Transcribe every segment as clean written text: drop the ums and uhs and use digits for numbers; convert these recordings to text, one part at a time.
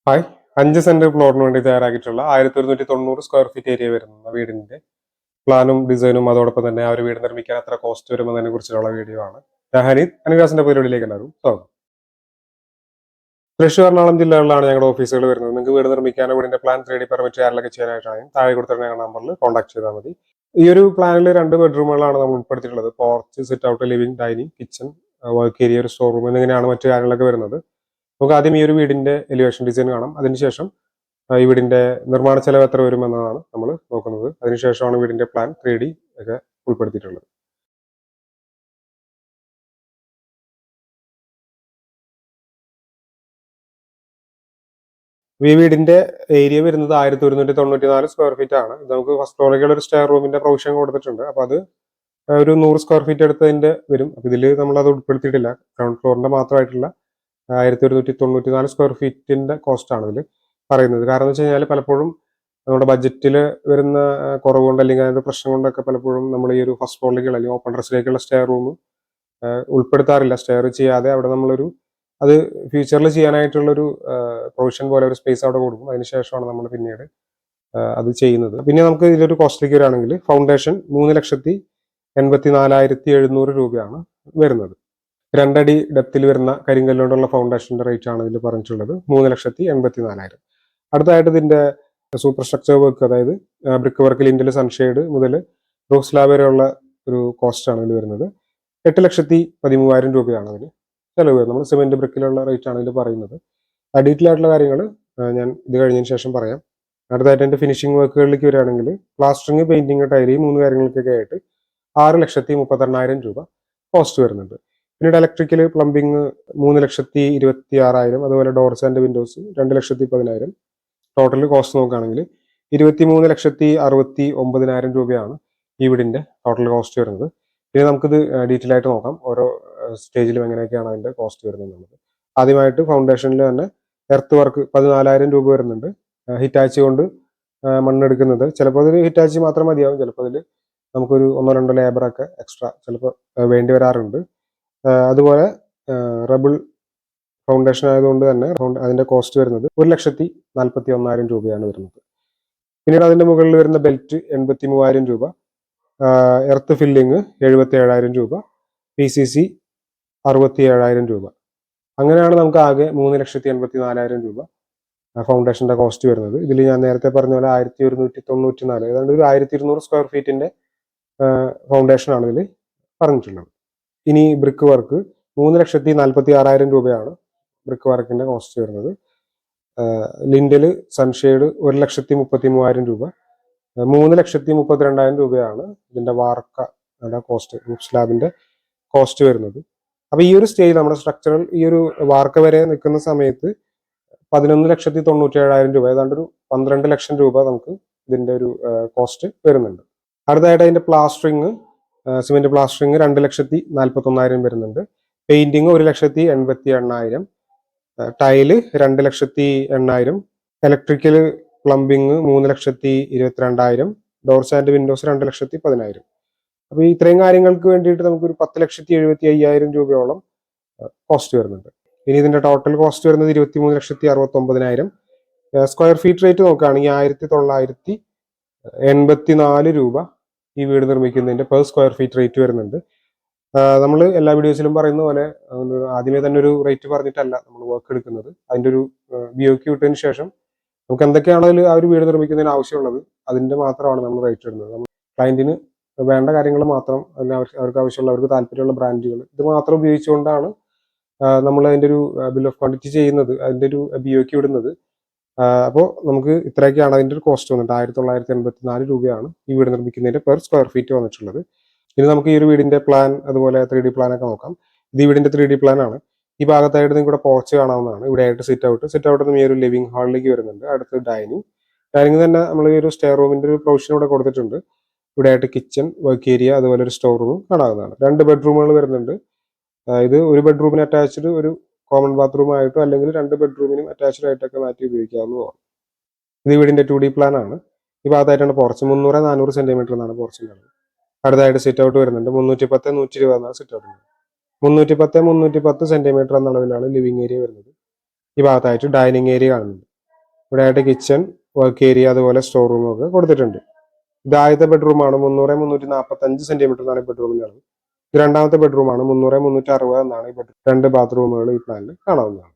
Hi, 5 saint പ്ലോട്ടിന് വേണ്ടി തയ്യാറാക്കിയിട്ടുള്ള 1190 square feet area വരുന്ന വീടിന്റെ പ്ലാനും ഡിസൈനും അതോടൊപ്പം തന്നെ ആ ഒരു വീട് നിർമ്മിക്കാൻ എത്ര കോസ്റ്റ് വരുമെന്നതിനെ കുറിച്ചുള്ള വീഡിയോ ആണ്. ഞാൻ ഹനീത് അനിവാസിന്റെ പരിപാടിയിലേക്ക് എല്ലാവരും സ്വാഗതം. തൃശ്ശൂർ എറണാകുളം ജില്ലകളിലാണ് ഞങ്ങളുടെ ഓഫീസുകൾ വരുന്നത്. നിങ്ങൾക്ക് വീട് നിർമ്മിക്കാനോ വീടിന്റെ പ്ലാൻ 3D പെർമിറ്റ് കാര്യങ്ങളൊക്കെ ചെയ്യാനായിട്ടാണ് താഴെ കൊടുത്തിരുന്ന നമ്പറിൽ കോൺടാക്ട് ചെയ്താൽ മതി. ഈ ഒരു പ്ലാനിൽ 2 ബെഡ്റൂമുകളാണ് നമ്മൾ ഉൾപ്പെടുത്തിയിട്ടുള്ളത്. Porch, sit out, living, dining, kitchen, work area, ഒരു സ്റ്റോർ റൂം എന്നിങ്ങനെയാണ് മറ്റു കാര്യങ്ങളൊക്കെ വരുന്നത്. നമുക്ക് ആദ്യം ഈ ഒരു വീടിന്റെ എലിവേഷൻ ഡിസൈൻ കാണാം. അതിനുശേഷം ഈ വീടിന്റെ നിർമ്മാണ ചെലവ് എത്ര വരും എന്നതാണ് നമ്മൾ നോക്കുന്നത്. അതിനുശേഷമാണ് വീടിന്റെ പ്ലാൻ 3D ഒക്കെ ഉൾപ്പെടുത്തിയിട്ടുള്ളത്. ഈ വീടിന്റെ ഏരിയ വരുന്നത് 1194 സ്ക്വയർ ഫീറ്റ് ആണ്. ഇത് നമുക്ക് ഫസ്റ്റ് ഫ്ലോറിലേക്കുള്ള ഒരു സ്റ്റെയർ റൂമിന്റെ പ്രൊവിഷൻ കൊടുത്തിട്ടുണ്ട്. അപ്പൊ അത് ഒരു 100 സ്ക്വയർ ഫീറ്റ് എടുത്തതിന്റെ വരും. അപ്പൊ ഇതിൽ നമ്മൾ അത് ഉൾപ്പെടുത്തിയിട്ടില്ല. ഗ്രൗണ്ട് ഫ്ലോറിന്റെ മാത്രമായിട്ടുള്ള 1194 സ്ക്വയർ ഫീറ്റിന്റെ കോസ്റ്റ് ആണ് ഇതിൽ പറയുന്നത്. കാരണം എന്ന് വെച്ച് കഴിഞ്ഞാൽ പലപ്പോഴും നമ്മുടെ ബഡ്ജറ്റിൽ വരുന്ന കുറവ് കൊണ്ട് അല്ലെങ്കിൽ അതിന്റെ പ്രശ്നം കൊണ്ടൊക്കെ പലപ്പോഴും നമ്മൾ ഈ ഒരു ഫസ്റ്റ് ഫ്ലോറിലേക്ക് അല്ലെങ്കിൽ ഓപ്പൺ ടെറസിലേക്കുള്ള സ്റ്റെയർ റൂം ഉൾപ്പെടുത്താറില്ല. സ്റ്റെയർ ചെയ്യാതെ അവിടെ നമ്മളൊരു അത് ഫ്യൂച്ചറിൽ ചെയ്യാനായിട്ടുള്ളൊരു പ്രൊവിഷൻ പോലെ ഒരു സ്പേസ് അവിടെ കൊടുക്കും. അതിനുശേഷമാണ് നമ്മൾ പിന്നീട് അത് ചെയ്യുന്നത്. പിന്നെ നമുക്ക് ഇതിലൊരു കോസ്റ്റിലേക്ക് വരികയാണെങ്കിൽ ഫൗണ്ടേഷൻ 3,84,700 രൂപയാണ് വരുന്നത്. 2 അടി ഡെപ്തിൽ വരുന്ന കരിങ്കല്ലുകൊണ്ടുള്ള ഫൗണ്ടേഷന്റെ റേറ്റ് ആണ് ഇതിൽ പറഞ്ഞിട്ടുള്ളത്, 3,84,000. അടുത്തായിട്ട് ഇതിന്റെ സൂപ്പർ സ്ട്രക്ചർ വർക്ക്, അതായത് ബ്രിക്ക് വർക്ക്, ലിൻഡൽ, സൺഷെയ്ഡ് മുതൽ റൂഫ് സ്ലാബ് വരെയുള്ള ഒരു കോസ്റ്റ് ആണ് ഇതിൽ വരുന്നത്. 8,13,000 രൂപയാണ് അതിന് ചെലവ് വരുന്നത്. നമ്മൾ സിമെന്റ് ബ്രിക്കിലുള്ള റേറ്റ് ആണ് ഇതിൽ പറയുന്നത്. ഡീറ്റെയിൽ ആയിട്ടുള്ള കാര്യങ്ങൾ ഞാൻ ഇത് കഴിഞ്ഞതിന് ശേഷം പറയാം. അടുത്തായിട്ട് എൻ്റെ ഫിനിഷിംഗ് വർക്കുകളിലേക്ക് വരികയാണെങ്കിൽ പ്ലാസ്റ്ററിങ്, പെയിന്റിങ്, ടൈല്, ഈ 3 കാര്യങ്ങൾക്കൊക്കെ ആയിട്ട് 6,32,000 രൂപ കോസ്റ്റ് വരുന്നുണ്ട്. പിന്നീട് ഇലക്ട്രിക്കൽ, പ്ലംബിംഗ് 3,26,000, അതുപോലെ doors and Windows 2,10,000. Total cost നോക്കുകയാണെങ്കിൽ 23,69,000 രൂപയാണ് ഈ വീടിന്റെ ടോട്ടൽ കോസ്റ്റ് വരുന്നത്. പിന്നെ നമുക്കിത് ഡീറ്റെയിൽ ആയിട്ട് നോക്കാം, ഓരോ സ്റ്റേജിലും എങ്ങനെയൊക്കെയാണ് അതിന്റെ കോസ്റ്റ് വരുന്നത് എന്നുള്ളത്. ആദ്യമായിട്ട് ഫൗണ്ടേഷനിൽ തന്നെ എർത്ത് വർക്ക് 14,000 രൂപ വരുന്നുണ്ട്. ഹിറ്റാച്ചി കൊണ്ട് മണ്ണെടുക്കുന്നത് ചിലപ്പോൾ അതിൽ ഹിറ്റാച്ചി മാത്രം മതിയാവും, ചിലപ്പോൾ അതിൽ നമുക്കൊരു 1-2 ലേബറൊക്കെ എക്സ്ട്രാ ചിലപ്പോൾ വേണ്ടി വരാറുണ്ട്. അതുപോലെ റബിൾ ഫൗണ്ടേഷൻ ആയതുകൊണ്ട് തന്നെ അതിന്റെ കോസ്റ്റ് വരുന്നത് 1,41,000 രൂപയാണ് വരുന്നത്. പിന്നീട് അതിന്റെ മുകളിൽ വരുന്ന ബെൽറ്റ് 83,000 രൂപ, എർത്ത് ഫില്ലിങ് 77,000 രൂപ, PCC 67,000 രൂപ. അങ്ങനെയാണ് നമുക്ക് ആകെ 3,84,000 രൂപ ഫൗണ്ടേഷന്റെ കോസ്റ്റ് വരുന്നത്. ഇതിൽ ഞാൻ നേരത്തെ പറഞ്ഞ പോലെ 1194, ഏതാണ്ട് ഒരു 1,200 സ്ക്വയർ ഫീറ്റിന്റെ ഫൗണ്ടേഷൻ ആണ് ഇതിൽ പറഞ്ഞിട്ടുള്ളത്. ഇനി ബ്രിക്ക് വർക്ക് 3,46,000 രൂപയാണ് ബ്രിക്ക് വർക്കിന്റെ കോസ്റ്റ് വരുന്നത്. ലിൻഡല്, സൺഷെയ്ഡ് 1,33,000 രൂപ, 3,32,000 രൂപയാണ് ഇതിന്റെ വാർക്ക കോസ്റ്റ്, റൂഫ് സ്ലാബിന്റെ കോസ്റ്റ് വരുന്നത്. അപ്പൊ ഈ ഒരു സ്റ്റേജ് നമ്മുടെ സ്ട്രക്ചറൽ ഈ ഒരു വാർക്ക വരെ നിൽക്കുന്ന സമയത്ത് 11,97,000 രൂപ, ഏതാണ്ട് ഒരു 12 ലക്ഷം രൂപ നമുക്ക് ഇതിന്റെ ഒരു കോസ്റ്റ് വരുന്നുണ്ട്. അടുത്തായിട്ട് അതിന്റെ പ്ലാസ്റ്ററിങ്, സിമെന്റ് പ്ലാസ്റ്ററിങ് 2,41,000 വരുന്നുണ്ട്. Painting 1,88,000, tile 2,08,000, electrical, plumbing 3,22,000, doors and Windows 2,10,000. അപ്പൊ ഇത്രയും കാര്യങ്ങൾക്ക് വേണ്ടിയിട്ട് നമുക്കൊരു 10,75,000 രൂപയോളം കോസ്റ്റ് വരുന്നുണ്ട്. ഇനി ഇതിന്റെ ടോട്ടൽ കോസ്റ്റ് വരുന്നത് 23,69,000. സ്ക്വയർ ഫീറ്റ് റേറ്റ് നോക്കുകയാണെങ്കിൽ 1,984 രൂപ ഈ വീട് നിർമ്മിക്കുന്നതിന്റെ പെർ സ്ക്വയർ ഫീറ്റ് റേറ്റ് വരുന്നുണ്ട്. നമ്മൾ എല്ലാ വീഡിയോസിലും പറയുന്ന പോലെ ആദ്യമേ തന്നെ ഒരു റേറ്റ് പറഞ്ഞിട്ടല്ല നമ്മൾ വർക്ക് എടുക്കുന്നത്. അതിന്റെ ഒരു BOQ വിട്ടതിന് ശേഷം നമുക്ക് എന്തൊക്കെയാണോ അതിൽ ആ ഒരു വീട് നിർമ്മിക്കുന്നതിന് ആവശ്യമുള്ളത് അതിന്റെ മാത്രമാണ് നമ്മൾ റേറ്റ് ഇടുന്നത്. നമ്മൾ ക്ലയന്റിന് വേണ്ട കാര്യങ്ങൾ മാത്രം, അവർക്ക് ആവശ്യമുള്ള, അവർക്ക് താല്പര്യമുള്ള ബ്രാൻഡുകൾ ഇത് മാത്രം ഉപയോഗിച്ചുകൊണ്ടാണ് നമ്മൾ അതിന്റെ ഒരു ബിൽ ഓഫ് ക്വാണ്ടിറ്റി ചെയ്യുന്നത്, അതിന്റെ ഒരു BOQ ഇടുന്നത്. അപ്പോൾ നമുക്ക് ഇത്രയൊക്കെയാണ് അതിന്റെ ഒരു കോസ്റ്റ് വന്നിട്ട് 1,984 രൂപയാണ് ഈ വീട് നിർമ്മിക്കുന്നതിന്റെ പെർ സ്ക്വയർ ഫീറ്റ് വന്നിട്ടുള്ളത്. ഇനി നമുക്ക് ഈ ഒരു വീടിന്റെ പ്ലാൻ, അതുപോലെ 3D പ്ലാൻ ഒക്കെ നോക്കാം. ഇത് ഈ വീടിന്റെ 3D പ്ലാൻ ആണ്. ഈ ഭാഗത്തായിട്ട് നിങ്ങൾക്ക് പോർച്ച് കാണാവുന്നതാണ്. ഇവിടെ ആയിട്ട് സിറ്റ് ഔട്ട് നിന്ന് ഈ ഒരു ലിവിംഗ് ഹാളിലേക്ക് വരുന്നുണ്ട്. അടുത്ത് ഡൈനിങ് തന്നെ നമ്മൾ ഈ ഒരു സ്റ്റെയർ റൂമിന്റെ ഒരു പ്രൊവിഷൻ ഇവിടെ കൊടുത്തിട്ടുണ്ട്. ഇവിടെ ആയിട്ട് കിച്ചൺ, വർക്ക് ഏരിയ, അതുപോലെ ഒരു സ്റ്റോർ റൂം കാണാവുന്നതാണ്. 2 ബെഡ്റൂമുകൾ വരുന്നുണ്ട്. ഇത് ഒരു ബെഡ്റൂമിന് അറ്റാച്ച്ഡ് ഒരു കോമൺ ബാത്റൂം ആയിട്ടോ അല്ലെങ്കിൽ 2 ബെഡ്റൂമിനും അറ്റാച്ച്ഡ് ആയിട്ടൊക്കെ മാറ്റി ഉപയോഗിക്കാവുന്നതാണ്. ഇത് വീടിന്റെ 2D പ്ലാൻ ആണ്. ഈ ഭാഗത്തായിട്ടാണ് പോർച്ച്, 300-400 സെന്റിമീറ്റർ എന്നാണ് പോർച്ചിൻ്റെ. അടുത്തായിട്ട് സിറ്റ് ഔട്ട് വരുന്നുണ്ട്. 310-120 എന്നാണ് സിറ്റ് ഔട്ട്. 310-310 സെന്റിമീറ്റർ എന്ന അളവിലാണ് ലിവിംഗ് ഏരിയ വരുന്നത്. ഈ ഭാഗത്തായിട്ട് ഡൈനിങ് ഏരിയ കാണുന്നുണ്ട്. ഇവിടെ ആയിട്ട് കിച്ചൺ, വർക്ക് ഏരിയ, അതുപോലെ സ്റ്റോർ റൂം ഒക്കെ കൊടുത്തിട്ടുണ്ട്. ഇത് ആദ്യത്തെ ബെഡ്റൂമാണ്. 300-345 എന്നാണ് ഈ ബെഡ്റൂമിന്റെ അളവ്. ഇത് രണ്ടാമത്തെ ബെഡ്റൂമാണ്. 300-360 എന്നാണ് ഈ ബെഡ്റൂം. 2 ബാത്റൂമുകൾ ഈ പ്ലാനിൽ കാണാവുന്നതാണ്.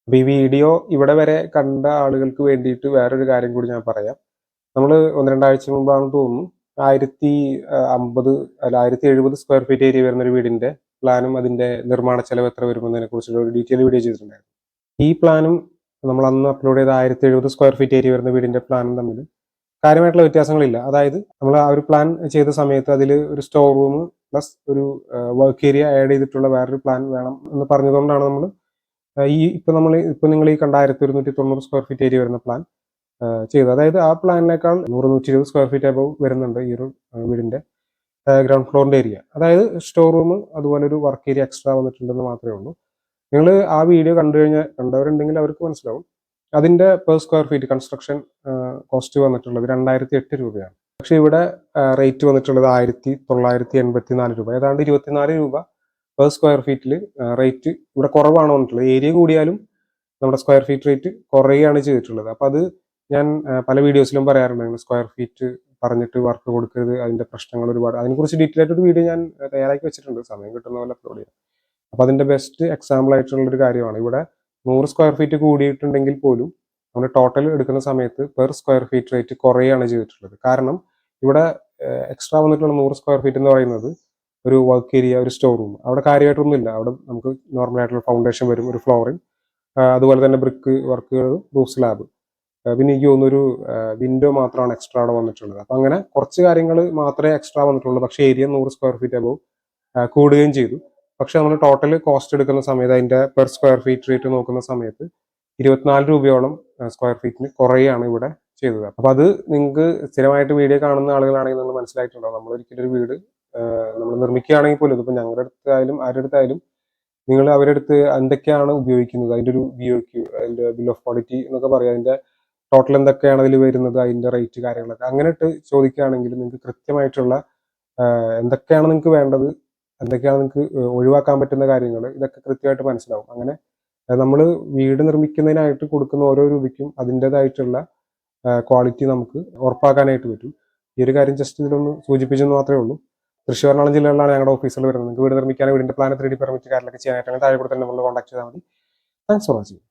അപ്പൊ ഈ വീഡിയോ ഇവിടെ വരെ കണ്ട ആളുകൾക്ക് വേണ്ടിയിട്ട് വേറൊരു കാര്യം കൂടി ഞാൻ പറയാം. നമ്മൾ 1-2 ആഴ്ച മുമ്പാണെന്ന് തോന്നുന്നു 1050 അല്ല 1070 സ്ക്വയർ ഫീറ്റ് ഏരിയ വരുന്ന ഒരു വീടിന്റെ പ്ലാനും അതിന്റെ നിർമ്മാണ ചെലവ് എത്ര വരുമെന്നതിനെ കുറിച്ചുള്ള ഒരു ഡീറ്റെയിൽ വീഡിയോ ചെയ്തിട്ടുണ്ടായിരുന്നു. ഈ പ്ലാനും നമ്മൾ അന്ന് അപ്ലോഡ് ചെയ്ത 1070 സ്ക്വയർ ഫീറ്റ് ഏരിയ വരുന്ന വീടിന്റെ പ്ലാനും തമ്മിൽ കാര്യമായിട്ടുള്ള വ്യത്യാസങ്ങളില്ല. അതായത് നമ്മൾ ആ ഒരു പ്ലാൻ ചെയ്ത സമയത്ത് അതിൽ ഒരു സ്റ്റോർ റൂം പ്ലസ് ഒരു വർക്ക് ഏരിയ ആഡ് ചെയ്തിട്ടുള്ള വേറൊരു പ്ലാൻ വേണം എന്ന് പറഞ്ഞതുകൊണ്ടാണ് നമ്മൾ ഇപ്പൊ നിങ്ങൾ ഈ കണ്ട 1190 സ്ക്വയർ ഫീറ്റ് ഏരിയ വരുന്ന പ്ലാൻ ചെയ്തത്. അതായത് ആ പ്ലാനിനേക്കാൾ 100-120 സ്ക്വയർ ഫീറ്റ് അബവ് വരുന്നുണ്ട് ഈ ഒരു വീടിന്റെ ഗ്രൗണ്ട് ഫ്ലോറിന്റെ ഏരിയ. അതായത് സ്റ്റോർ റൂം അതുപോലെ ഒരു വർക്ക് ഏരിയ എക്സ്ട്രാ വന്നിട്ടുണ്ടെന്ന് മാത്രമേ ഉള്ളൂ. നിങ്ങൾ ആ വീഡിയോ കണ്ടവരുണ്ടെങ്കിൽ അവർക്ക് മനസ്സിലാവും. അതിന്റെ per square feet construction cost വന്നിട്ടുള്ളത് 2008 രൂപയാണ്. പക്ഷെ ഇവിടെ റേറ്റ് വന്നിട്ടുള്ളത് 1984 രൂപ. ഏതാണ്ട് 24 രൂപ പെർ സ്ക്വയർ ഫീറ്റിൽ റേറ്റ് ഇവിടെ കുറവാണ് വന്നിട്ടുള്ളത്. ഏരിയ കൂടിയാലും നമ്മുടെ സ്ക്വയർ ഫീറ്റ് റേറ്റ് കുറയുകയാണ് ചെയ്തിട്ടുള്ളത്. അപ്പൊ അത് ഞാൻ പല വീഡിയോസിലും പറയാറുണ്ട്, സ്ക്വയർ ഫീറ്റ് പറഞ്ഞിട്ട് വർക്ക് കൊടുക്കരുത്, അതിന്റെ പ്രശ്നങ്ങൾ ഒരുപാട്. അതിനെക്കുറിച്ച് ഡീറ്റെയിൽ ആയിട്ട് ഒരു വീഡിയോ ഞാൻ തയ്യാറാക്കി വെച്ചിട്ടുണ്ട്, സമയം കിട്ടുന്ന പോലെ അപ്ലോഡ് ചെയ്യാം. അപ്പൊ അതിന്റെ ബെസ്റ്റ് എക്സാമ്പിൾ ആയിട്ടുള്ള ഒരു കാര്യമാണ് ഇവിടെ 100 സ്ക്വയർ ഫീറ്റ് കൂടിയിട്ടുണ്ടെങ്കിൽ പോലും നമ്മൾ ടോട്ടൽ എടുക്കുന്ന സമയത്ത് പെർ സ്ക്വയർ ഫീറ്റ് റേറ്റ് കുറയുകയാണ് ചെയ്തിട്ടുള്ളത്. കാരണം ഇവിടെ എക്സ്ട്രാ വന്നിട്ടുള്ള 100 സ്ക്വയർ ഫീറ്റ് എന്ന് പറയുന്നത് ഒരു വർക്ക് ഏരിയ, ഒരു സ്റ്റോർ റൂം, അവിടെ കാര്യമായിട്ടൊന്നുമില്ല. അവിടെ നമുക്ക് നോർമൽ ആയിട്ടുള്ള ഫൗണ്ടേഷൻ വരും, ഒരു ഫ്ലോറിംഗ്, അതുപോലെ തന്നെ ബ്രിക്ക് വർക്കുകൾ, റൂഫ് സ്ലാബ്, പിന്നെ എനിക്ക് തോന്നുന്നു ഒരു വിൻഡോ മാത്രമാണ് എക്സ്ട്രാ അവിടെ വന്നിട്ടുള്ളത്. അപ്പൊ അങ്ങനെ കുറച്ച് കാര്യങ്ങൾ മാത്രമേ എക്സ്ട്രാ വന്നിട്ടുള്ളൂ. പക്ഷേ ഏരിയ 100 സ്ക്വയർ ഫീറ്റ് അബവ് കൂടുകയും ചെയ്തു. പക്ഷെ നമ്മൾ ടോട്ടൽ കോസ്റ്റ് എടുക്കുന്ന സമയത്ത് അതിന്റെ പെർ സ്ക്വയർ ഫീറ്റ് റേറ്റ് നോക്കുന്ന സമയത്ത് 24 രൂപയോളം സ്ക്വയർ ഫീറ്റിന് കുറയാണ് ഇവിടെ ചെയ്തത്. അപ്പൊ അത് നിങ്ങൾക്ക് സ്ഥിരമായിട്ട് വീഡിയോ കാണുന്ന ആളുകളാണെങ്കിൽ നിങ്ങൾ മനസ്സിലായിട്ടുണ്ടാവും. നമ്മൾ ഒരിക്കലും ഒരു വീട് നമ്മൾ നിർമ്മിക്കുകയാണെങ്കിൽ പോലും, ഇതിപ്പോൾ ഞങ്ങളുടെ അടുത്തായാലും ആരുടെ അടുത്തായാലും, നിങ്ങൾ അവരുടെ അടുത്ത് എന്തൊക്കെയാണ് ഉപയോഗിക്കുന്നത്, അതിന്റെ ഒരു BOQ, അതിന്റെ ബിൽ ഓഫ് ക്വാളിറ്റി എന്നൊക്കെ പറയാം, അതിന്റെ ടോട്ടൽ എന്തൊക്കെയാണ് അതിൽ വരുന്നത്, അതിന്റെ റേറ്റ് കാര്യങ്ങളൊക്കെ അങ്ങനെ ഇട്ട് ചോദിക്കുകയാണെങ്കിൽ നിങ്ങൾക്ക് കൃത്യമായിട്ടുള്ള എന്തൊക്കെയാണ് നിങ്ങൾക്ക് വേണ്ടത്, എന്തൊക്കെയാണ് നിങ്ങൾക്ക് ഒഴിവാക്കാൻ പറ്റുന്ന കാര്യങ്ങൾ, ഇതൊക്കെ കൃത്യമായിട്ട് മനസ്സിലാവും. അങ്ങനെ നമ്മൾ വീട് നിർമ്മിക്കുന്നതിനായിട്ട് കൊടുക്കുന്ന ഓരോ രൂപയ്ക്കും അതിൻ്റെതായിട്ടുള്ള ക്വാളിറ്റി നമുക്ക് ഉറപ്പാക്കാനായിട്ട് പറ്റും. ഈ ഒരു കാര്യം ജസ്റ്റ് ഇതിലൊന്ന് സൂചിപ്പിച്ചെന്ന് മാത്രമേ ഉള്ളൂ. തൃശ്ശൂർ, എറണാകുളം ജില്ലകളിലാണ് ഞങ്ങളുടെ ഓഫീസിൽ വരുന്നത്. നിങ്ങൾക്ക് വീട് നിർമ്മിക്കാൻ, വീടിന്റെ പ്ലാൻ 3D പെർമിറ്റ് കാര്യങ്ങളൊക്കെ ചെയ്യാനായിട്ടാണ് താഴെ കൂടെ തന്നെ നമ്മൾ കോൺടാക്ട് ചെയ്താൽ മതി. Thanks for watching.